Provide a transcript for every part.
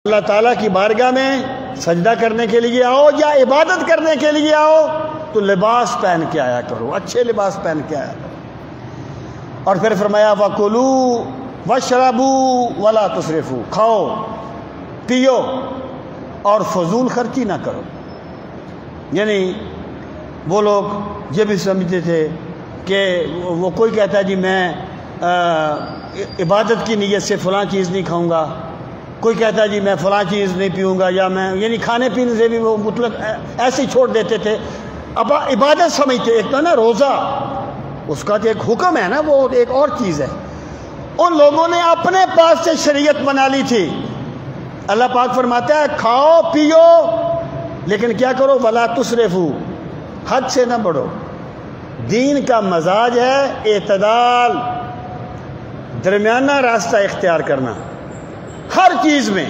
اللہ تعالیٰ کی بارگاہ میں سجدہ کرنے کے لیے آؤ یا عبادت کرنے کے لیے آؤ تو لباس پہن کے آیا کرو، اچھے لباس پہن کے آیا کرو۔ اور پھر فرمایا وَكُلُوا وَاشْرَبُوا وَلَا تُسْرِفُوا، کھاؤ پیو اور فضول خرچی نہ کرو۔ یعنی وہ لوگ یہ بھی سمجھتے تھے کہ وہ کوئی کہتا ہے جی میں عبادت کی نیت سے فلاں چیز نہیں کھاؤں گا، کوئی کہتا ہے جی میں فلاں چیز نہیں پیوں گا، یا میں یعنی کھانے پینے سے بھی وہ مطلق ایسے ہی چھوڑ دیتے تھے۔ اب عبادت سمجھتے، ایک تو نا روزہ اس کا تو ایک حکم ہے نا، وہ ایک اور چیز ہے۔ ان لوگوں نے اپنے پاس سے شریعت بنا لی تھی۔ اللہ پاک فرماتا ہے کھاؤ پیو لیکن کیا کرو، ولا تسرفوا، حد سے نہ بڑھو۔ دین کا مزاج ہے اعتدال، درمیانہ راستہ اختیار کرنا ہر چیز میں۔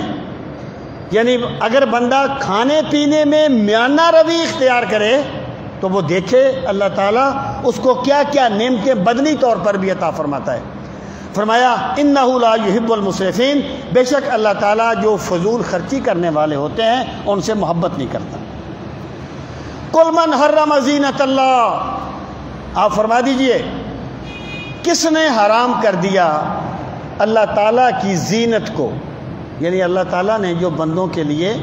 یعنی اگر بندہ کھانے پینے میں میانہ روی اختیار کرے تو وہ دیکھے اللہ تعالیٰ اس کو کیا کیا نعمتیں بدنی طور پر بھی عطا فرماتا ہے۔ فرمایا انہ لا یحب المسرفین، بے شک اللہ تعالیٰ جو فضول خرچی کرنے والے ہوتے ہیں ان سے محبت نہیں کرتا۔ قل من حرم زینت اللہ، آپ فرما دیجئے کس نے حرام کر دیا اللہ تعالیٰ کی زینت کو، یعنی اللہ تعالیٰ نے جو بندوں کے لیے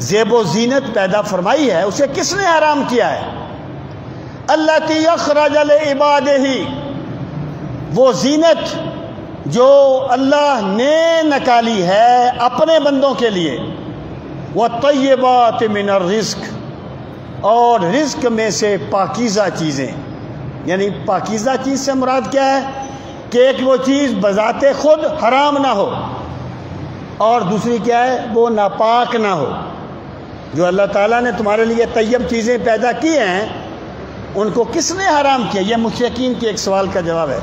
زیب و زینت پیدا فرمائی ہے اسے کس نے حرام کیا ہے؟ التی اخرج لعبادہ، وہ زینت جو اللہ نے نکالی ہے اپنے بندوں کے لیے، والطیبات من الرزق، اور رزق میں سے پاکیزہ چیزیں۔ یعنی پاکیزہ چیز سے مراد کیا ہے کہ ایک وہ چیز بذات خود حرام نہ ہو، اور دوسری کیا ہے وہ ناپاک نہ ہو۔ جو اللہ تعالیٰ نے تمہارے لیے طیب چیزیں پیدا کی ہیں ان کو کس نے حرام کیا؟ یہ مشرکین کے ایک سوال کا جواب ہے۔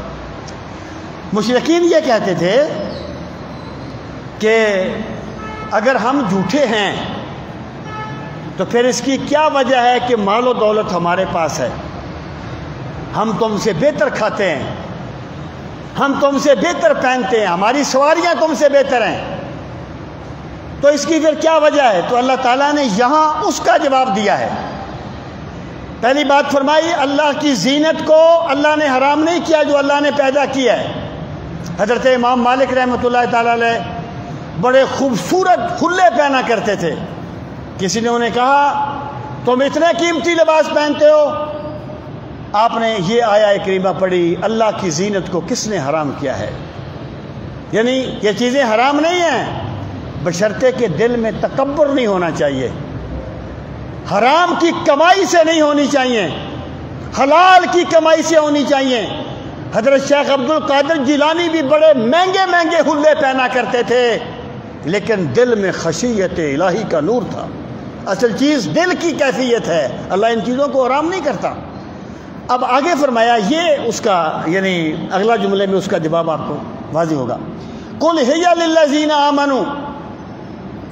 مشرکین یہ کہتے تھے کہ اگر ہم جھوٹے ہیں تو پھر اس کی کیا وجہ ہے کہ مال و دولت ہمارے پاس ہے، ہم تم سے بہتر کھاتے ہیں، ہم تم سے بہتر پہنتے ہیں، ہماری سواریاں تم سے بہتر ہیں، تو اس کی پھر کیا وجہ ہے؟ تو اللہ تعالیٰ نے یہاں اس کا جواب دیا ہے۔ پہلی بات فرمائی اللہ کی زینت کو اللہ نے حرام نہیں کیا جو اللہ نے پیدا کیا ہے۔ حضرت امام مالک رحمۃ اللہ تعالیٰ علیہ بڑے خوبصورت حلے پہنا کرتے تھے۔ کسی نے انہیں کہا تم اتنے قیمتی لباس پہنتے ہو، آپ نے یہ آیا کریمہ پڑھی اللہ کی زینت کو کس نے حرام کیا ہے۔ یعنی یہ چیزیں حرام نہیں ہیں بشرطے کہ دل میں تکبر نہیں ہونا چاہیے، حرام کی کمائی سے نہیں ہونی چاہیے، حلال کی کمائی سے ہونی چاہیے۔ حضرت شیخ عبد القادر جیلانی بھی بڑے مہنگے مہنگے حلے پہنا کرتے تھے لیکن دل میں خشیت الہی کا نور تھا۔ اصل چیز دل کی کیفیت ہے، اللہ ان چیزوں کو حرام نہیں کرتا۔ اب آگے فرمایا یہ اس کا یعنی اگلا جملے میں اس کا جواب آپ کو واضح ہوگا۔ قل ہی للذین آمنوا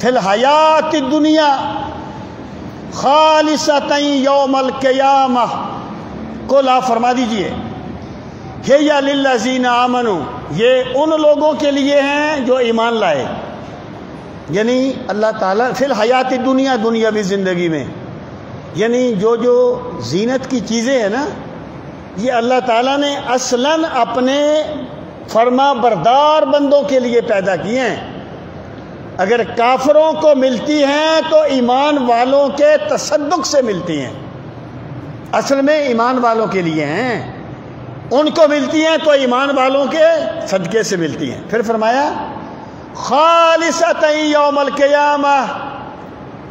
فی الحیات الدنیا خالصۃ یوم القیامہ، قل آپ فرما دیجئے ہی للذین آمنوا، یہ ان لوگوں کے لیے ہیں جو ایمان لائے، یعنی اللہ تعالیٰ فی الحیات الدنیا، دنیاوی زندگی میں، یعنی جو زینت کی چیزیں ہیں نا یہ اللہ تعالیٰ نے اصلاً اپنے فرما بردار بندوں کے لیے پیدا کیے ہیں۔ اگر کافروں کو ملتی ہیں تو ایمان والوں کے تصدق سے ملتی ہیں، اصل میں ایمان والوں کے لیے ہیں، ان کو ملتی ہیں تو ایمان والوں کے صدقے سے ملتی ہیں۔ پھر فرمایا خالصۃ یوم القیامہ،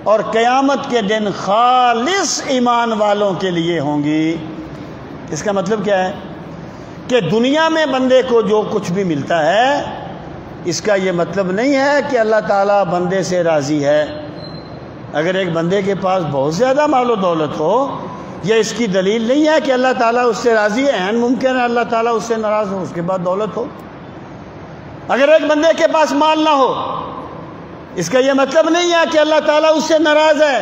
اور قیامت کے دن خالص ایمان والوں کے لیے ہوں گی۔ اس کا مطلب کیا ہے کہ دنیا میں بندے کو جو کچھ بھی ملتا ہے اس کا یہ مطلب نہیں ہے کہ اللہ تعالیٰ بندے سے راضی ہے۔ اگر ایک بندے کے پاس بہت زیادہ مال و دولت ہو یہ اس کی دلیل نہیں ہے کہ اللہ تعالیٰ اس سے راضی ہے، عین ممکن ہے اللہ تعالیٰ اس سے ناراض ہو اس کے بعد دولت ہو۔ اگر ایک بندے کے پاس مال نہ ہو اس کا یہ مطلب نہیں ہے کہ اللہ تعالیٰ اس سے ناراض ہے،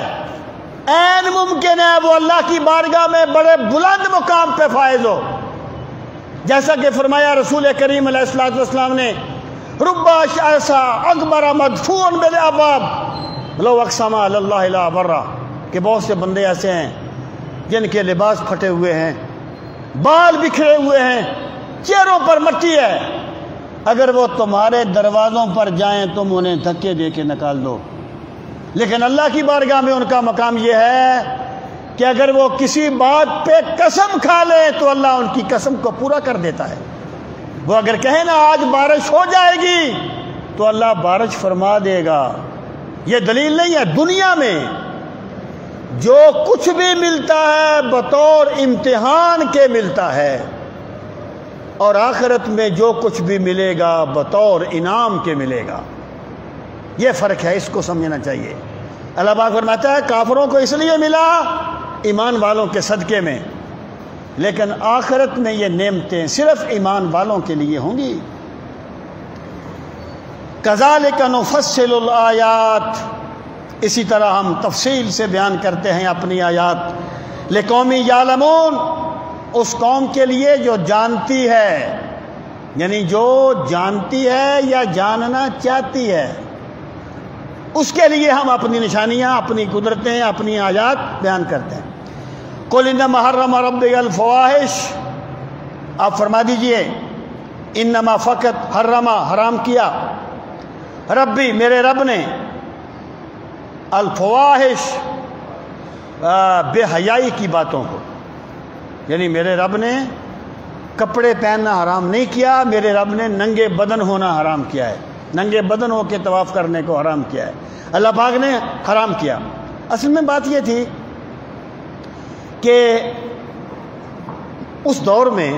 عین ممکن ہے وہ اللہ کی بارگاہ میں بڑے بلند مقام پہ فائز ہو، جیسا کہ فرمایا رسول کریم علیہ الصلوۃ والسلام نے ربا ایسا اکبر مدفون بالابواب لو اقسم علی اللہ لا برا، کہ بہت سے بندے ایسے ہیں جن کے لباس پھٹے ہوئے ہیں، بال بکھرے ہوئے ہیں، چہروں پر مٹی ہے، اگر وہ تمہارے دروازوں پر جائیں تم انہیں دھکے دے کے نکال دو، لیکن اللہ کی بارگاہ میں ان کا مقام یہ ہے کہ اگر وہ کسی بات پہ قسم کھا لے تو اللہ ان کی قسم کو پورا کر دیتا ہے۔ وہ اگر کہیں نا آج بارش ہو جائے گی تو اللہ بارش فرما دے گا۔ یہ دلیل نہیں ہے، دنیا میں جو کچھ بھی ملتا ہے بطور امتحان کے ملتا ہے، اور آخرت میں جو کچھ بھی ملے گا بطور انعام کے ملے گا۔ یہ فرق ہے، اس کو سمجھنا چاہیے۔ اللہ پاک فرماتا ہے کافروں کو اس لیے ملا ایمان والوں کے صدقے میں، لیکن آخرت میں یہ نعمتیں صرف ایمان والوں کے لیے ہوں گی۔ کذالک نفصل الآیات، اسی طرح ہم تفصیل سے بیان کرتے ہیں اپنی آیات، لقوم یعلمون، اس قوم کے لیے جو جانتی ہے، یعنی جو جانتی ہے یا جاننا چاہتی ہے، اس کے لیے ہم اپنی نشانیاں، اپنی قدرتیں، اپنی آیات بیان کرتے ہیں۔ قل انما حرم ربی الفواحش، آپ فرما دیجئے انما فقط حرام کیا ربی، میرے رب نے، الفواحش، بے حیائی کی باتوں کو، یعنی میرے رب نے کپڑے پہننا حرام نہیں کیا، میرے رب نے ننگے بدن ہونا حرام کیا ہے، ننگے بدن ہو کے طواف کرنے کو حرام کیا ہے، اللہ پاک نے حرام کیا۔ اصل میں بات یہ تھی کہ اس دور میں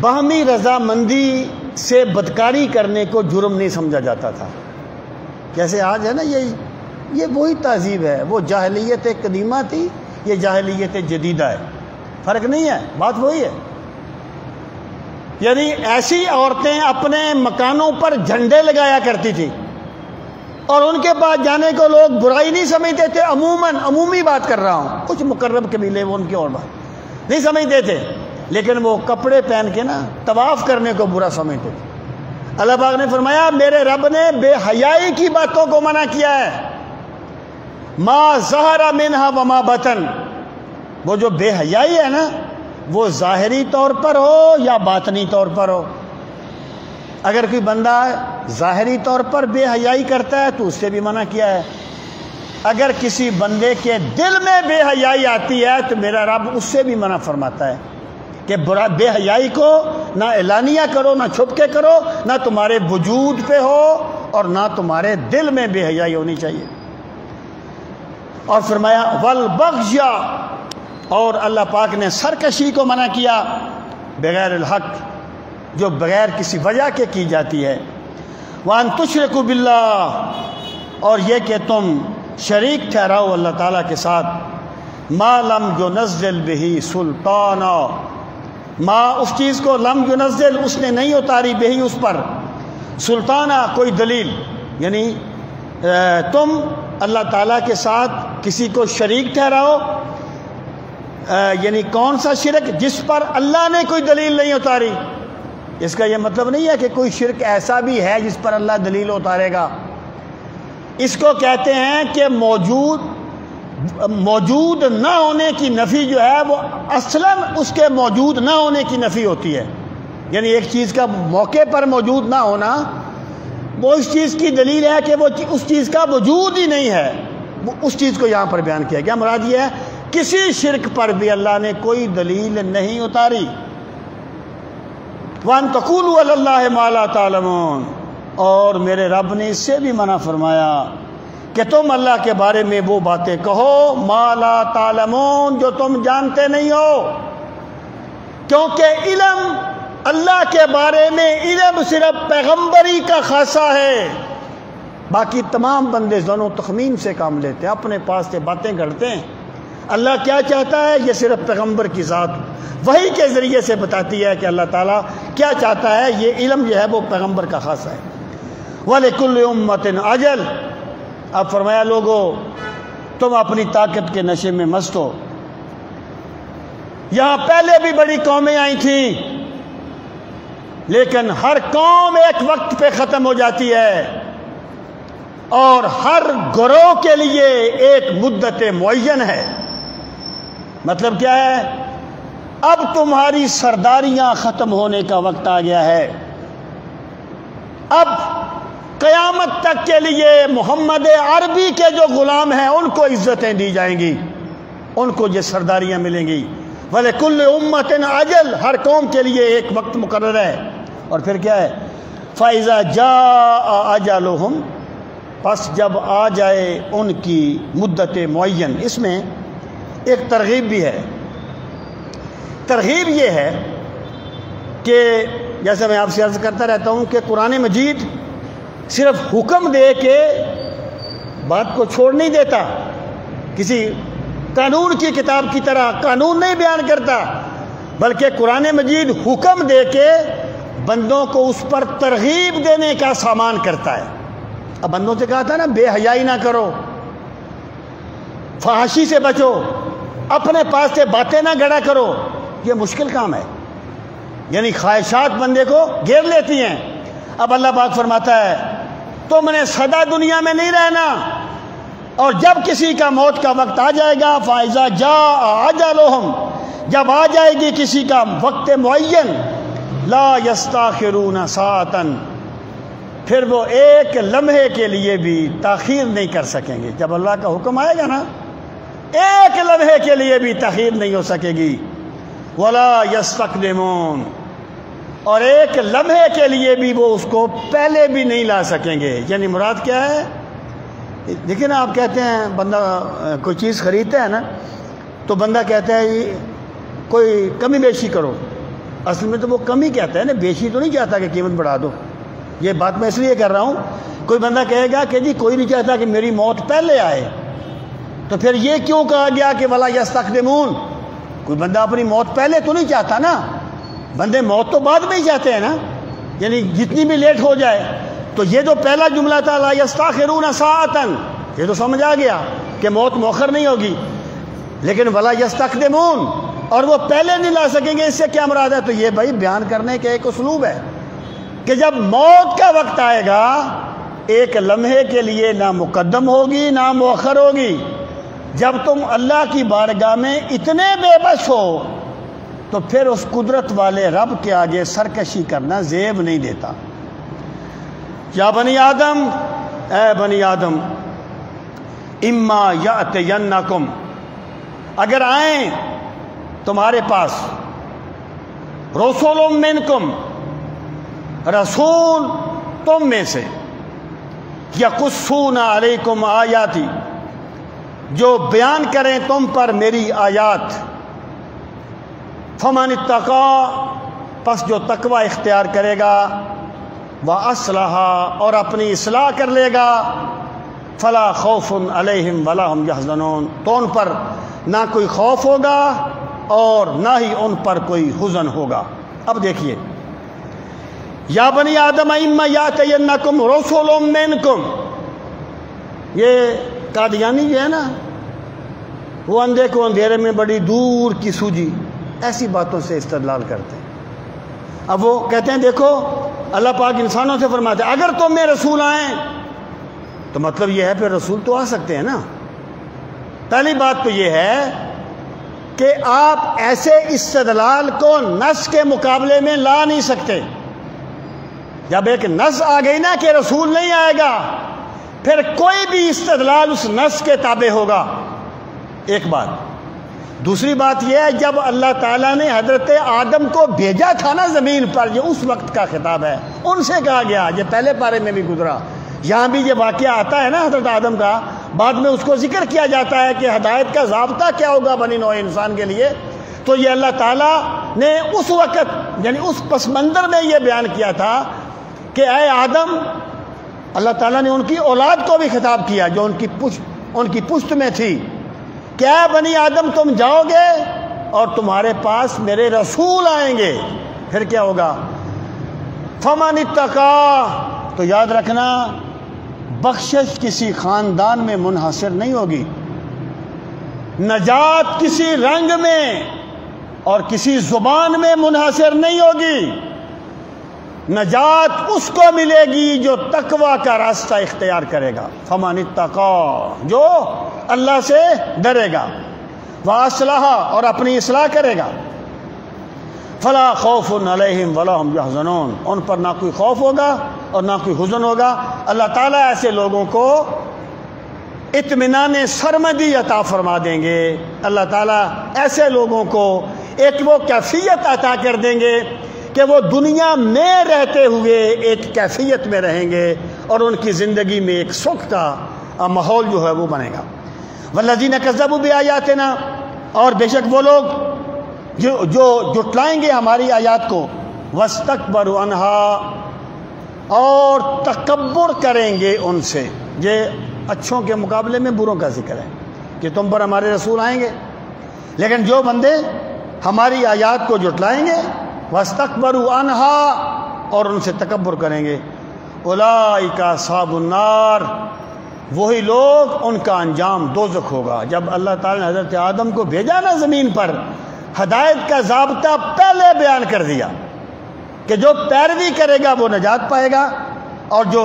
باہمی رضامندی سے بدکاری کرنے کو جرم نہیں سمجھا جاتا تھا، جیسے آج ہے نا، یہ وہی تہذیب ہے، وہ جاہلیت قدیمہ تھی، یہ جاہلیت جدیدہ ہے، فرق نہیں ہے، بات وہی ہے۔ یعنی ایسی عورتیں اپنے مکانوں پر جھنڈے لگایا کرتی تھی، اور ان کے پاس جانے کو لوگ برائی نہیں سمجھتے تھے، عمومی بات کر رہا ہوں، کچھ مقرب قبیلے وہ ان کی اور بات نہیں سمجھتے تھے، لیکن وہ کپڑے پہن کے نا طواف کرنے کو برا سمجھتے تھے۔ اللہ پاک نے فرمایا میرے رب نے بے حیائی کی باتوں کو منع کیا ہے، ما ظہر منہا وما بطن، وہ جو بے حیائی ہے نا وہ ظاہری طور پر ہو یا باطنی طور پر ہو۔ اگر کوئی بندہ ظاہری طور پر بے حیائی کرتا ہے تو اس سے بھی منع کیا ہے، اگر کسی بندے کے دل میں بے حیائی آتی ہے تو میرا رب اس سے بھی منع فرماتا ہے کہ بے حیائی کو نہ اعلانیہ کرو، نہ چھپ کے کرو، نہ تمہارے وجود پہ ہو اور نہ تمہارے دل میں بے حیائی ہونی چاہیے۔ اور فرمایا والبغی، اور اللہ پاک نے سرکشی کو منع کیا، بغیر الحق، جو بغیر کسی وجہ کے کی جاتی ہے۔ وَأَن تُشْرِكُوا بِاللَّهِ، اور یہ کہ تم شریک ٹھہراؤ اللہ تعالیٰ کے ساتھ، مَا لَمْ يُنَزِّلْ بِهِ سُلْطَانًا، ما اس چیز کو لم ينزل، اس نے نہیں اتاری، بہی اس پر، سلطانہ کوئی دلیل، یعنی تم اللہ تعالیٰ کے ساتھ کسی کو شریک ٹھہراؤ، یعنی کون سا شرک جس پر اللہ نے کوئی دلیل نہیں اتاری۔ اس کا یہ مطلب نہیں ہے کہ کوئی شرک ایسا بھی ہے جس پر اللہ دلیل اتارے گا، اس کو کہتے ہیں کہ موجود نہ ہونے کی نفی جو ہے وہ اصلاً اس کے موجود نہ ہونے کی نفی ہوتی ہے، یعنی ایک چیز کا موقع پر موجود نہ ہونا وہ اس چیز کی دلیل ہے کہ وہ اس چیز کا وجود ہی نہیں ہے، اس چیز کو یہاں پر بیان کیا گیا۔ مراد یہ ہے کسی شرک پر بھی اللہ نے کوئی دلیل نہیں اتاری۔ وَأَن تَقُولُوا عَلَى اللَّهِ مَا لَا تَعْلَمُونَ، اور میرے رب نے اس سے بھی منع فرمایا کہ تم اللہ کے بارے میں وہ باتیں کہو ما لا تعلمون، جو تم جانتے نہیں ہو، کیونکہ علم اللہ کے بارے میں علم صرف پیغمبری کا خاصہ ہے، باقی تمام بندے ظن و تخمین سے کام لیتے ہیں، اپنے پاس سے باتیں کرتے ہیں۔ اللہ کیا چاہتا ہے یہ صرف پیغمبر کی ذات وحی کے ذریعے سے بتاتی ہے کہ اللہ تعالیٰ کیا چاہتا ہے، یہ علم جو ہے وہ پیغمبر کا خاصہ ہے۔ وَلِكُلِّ أُمَّةٍ أَجَلٌ، اب فرمایا لوگو تم اپنی طاقت کے نشے میں مست ہو، یہاں پہلے بھی بڑی قومیں آئی تھیں، لیکن ہر قوم ایک وقت پہ ختم ہو جاتی ہے، اور ہر گروہ کے لیے ایک مدت معین ہے۔ مطلب کیا ہے؟ اب تمہاری سرداریاں ختم ہونے کا وقت آ گیا ہے، اب قیامت تک کے لیے محمد عربی کے جو غلام ہیں ان کو عزتیں دی جائیں گی، ان کو یہ سرداریاں ملیں گی۔ وَلِكُلِّ أُمَّةٍ أَجَلٌ، ہر قوم کے لیے ایک وقت مقرر ہے۔ اور پھر کیا ہے؟ فَإِذَا جَاءَ أَجَلُهُمْ، پس جب آ جائے ان کی مدت معین۔ اس میں ایک ترغیب بھی ہے۔ ترغیب یہ ہے کہ جیسے میں آپ سے عرض کرتا رہتا ہوں کہ قرآن مجید صرف حکم دے کے بات کو چھوڑ نہیں دیتا، کسی قانون کی کتاب کی طرح قانون نہیں بیان کرتا، بلکہ قرآن مجید حکم دے کے بندوں کو اس پر ترغیب دینے کا سامان کرتا ہے۔ اب بندوں سے کہا تھا نا بے حیائی نہ کرو، فحاشی سے بچو، اپنے پاس سے باتیں نہ گڑا کرو، یہ مشکل کام ہے، یعنی خواہشات بندے کو گھیر لیتی ہیں۔ اب اللہ پاک فرماتا ہے تم نے سدا دنیا میں نہیں رہنا، اور جب کسی کا موت کا وقت آ جائے گا فائزہ جاء اجلہم، جب آ جائے گی کسی کا وقت معین، لا یستاخرون ساعۃ، پھر وہ ایک لمحے کے لیے بھی تاخیر نہیں کر سکیں گے۔ جب اللہ کا حکم آئے گا نا، ایک لمحے کے لیے بھی تاخیر نہیں ہو سکے گی۔ ولا یستقدمون، اور ایک لمحے کے لیے بھی وہ اس کو پہلے بھی نہیں لا سکیں گے۔ یعنی مراد کیا ہے؟ دیکھیں نا، آپ کہتے ہیں بندہ کوئی چیز خریدتا ہے نا، تو بندہ کہتا ہے کوئی کمی بیشی کرو، اصل میں تو وہ کمی کہتا ہے نا، بیشی تو نہیں چاہتا کہ قیمت بڑھا دو۔ یہ بات میں اس لیے کر رہا ہوں، کوئی بندہ کہے گا کہ جی کوئی نہیں چاہتا کہ میری موت پہلے آئے، تو پھر یہ کیوں کہا گیا کہ ولا یستقدمون؟ کوئی بندہ اپنی موت پہلے تو نہیں چاہتا نا، بندے موت تو بعد میں ہی چاہتے ہیں نا، یعنی جتنی بھی لیٹ ہو جائے۔ تو یہ جو پہلا جملہ تھا لا یستاخرون ساعۃ، یہ تو سمجھ آ گیا کہ موت مؤخر نہیں ہوگی، لیکن ولا یستقدمون، اور وہ پہلے نہیں لا سکیں گے، اس سے کیا مراد ہے؟ تو یہ بھائی بیان کرنے کا ایک اسلوب ہے کہ جب موت کا وقت آئے گا ایک لمحے کے لیے نہ مقدم ہوگی نہ مؤخر ہوگی۔ جب تم اللہ کی بارگاہ میں اتنے بے بس ہو تو پھر اس قدرت والے رب کے آگے سرکشی کرنا زیب نہیں دیتا۔ یا بنی آدم، اے بنی آدم، اما یأتینکم، اگر آئیں تمہارے پاس رسول منکم، رسول تم میں سے، یقصون علیکم آیاتی، جو بیان کریں تم پر میری آیات، فمن اتقا، پس جو تقوی اختیار کرے گا، وَأَصْلَحَ، اور اپنی اصلاح کر لے گا، فَلَا خَوْفٌ عَلَيْهِمْ وَلَا هُمْ يَحْزَنُونَ، تو ان پر نہ کوئی خوف ہوگا اور نہ ہی ان پر کوئی حزن ہوگا۔ اب دیکھیے، یا بنی آدم اما یاتینکم رسول منکم، یہ قادیانی جو ہے نا، وہ اندھے کو اندھیرے میں بڑی دور کی سوجی، ایسی باتوں سے استدلال کرتے ہیں۔ اب وہ کہتے ہیں دیکھو اللہ پاک انسانوں سے فرماتے ہیں اگر تم میں رسول آئیں، تو مطلب یہ ہے پھر رسول تو آ سکتے ہیں نا۔ پہلی بات تو یہ ہے کہ آپ ایسے استدلال کو نص کے مقابلے میں لا نہیں سکتے۔ جب ایک نص آ گئی نا کہ رسول نہیں آئے گا، پھر کوئی بھی استدلال اس نص کے تابع ہوگا، ایک بات۔ دوسری بات یہ ہے جب اللہ تعالیٰ نے حضرت آدم کو بھیجا تھا نا زمین پر، یہ اس وقت کا خطاب ہے، ان سے کہا گیا، یہ پہلے پارے میں بھی گزرا، یہاں بھی یہ واقعہ آتا ہے نا حضرت آدم کا، بعد میں اس کو ذکر کیا جاتا ہے کہ ہدایت کا ضابطہ کیا ہوگا بنی نوع انسان کے لیے۔ تو یہ اللہ تعالیٰ نے اس وقت یعنی اس پس منظر میں یہ بیان کیا تھا کہ اے آدم، اللہ تعالیٰ نے ان کی اولاد کو بھی خطاب کیا جو ان کی پشت میں تھی، کیا بنی آدم تم جاؤ گے اور تمہارے پاس میرے رسول آئیں گے، پھر کیا ہوگا؟ فمن اتقا، تو یاد رکھنا بخشش کسی خاندان میں منحصر نہیں ہوگی، نجات کسی رنگ میں اور کسی زبان میں منحصر نہیں ہوگی، نجات اس کو ملے گی جو تقوی کا راستہ اختیار کرے گا، فمن اتقا، جو اللہ سے ڈرے گا، واصلح، اور اپنی اصلاح کرے گا، فلا خوف علیہم ولا هم یحزنون، ان پر نہ کوئی خوف ہوگا اور نہ کوئی حزن ہوگا۔ اللہ تعالیٰ ایسے لوگوں کو اطمینان سرمدی عطا فرما دیں گے۔ اللہ تعالیٰ ایسے لوگوں کو ایک وہ کیفیت عطا کر دیں گے کہ وہ دنیا میں رہتے ہوئے ایک کیفیت میں رہیں گے اور ان کی زندگی میں ایک سکھ کا ماحول جو ہے وہ بنے گا۔ والذین کذبوا بآیاتنا، اور بے شک وہ لوگ جو جھٹلائیں گے ہماری آیات کو، واستکبروا عنہا، اور تکبر کریں گے ان سے۔ یہ اچھوں کے مقابلے میں بروں کا ذکر ہے کہ تم پر ہمارے رسول آئیں گے، لیکن جو بندے ہماری آیات کو جھٹلائیں گے، واستکبروا عنہا، اور ان سے تکبر کریں گے، اولئک اصحاب النار، وہی لوگ، ان کا انجام دوزخ ہوگا۔ جب اللہ تعالیٰ نے حضرت آدم کو بھیجا نا زمین پر، ہدایت کا ضابطہ پہلے بیان کر دیا کہ جو پیروی کرے گا وہ نجات پائے گا، اور جو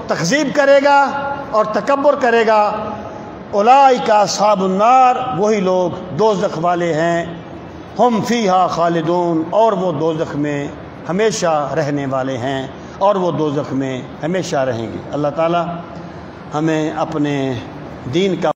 تکذیب کرے گا اور تکبر کرے گا، اولئک اصحاب النار، وہی لوگ دوزخ والے ہیں، ہم فیہا خالدون، اور وہ دوزخ میں ہمیشہ رہنے والے ہیں، اور وہ دوزخ میں ہمیشہ رہیں گے۔ اللہ تعالی ہمیں اپنے دین کا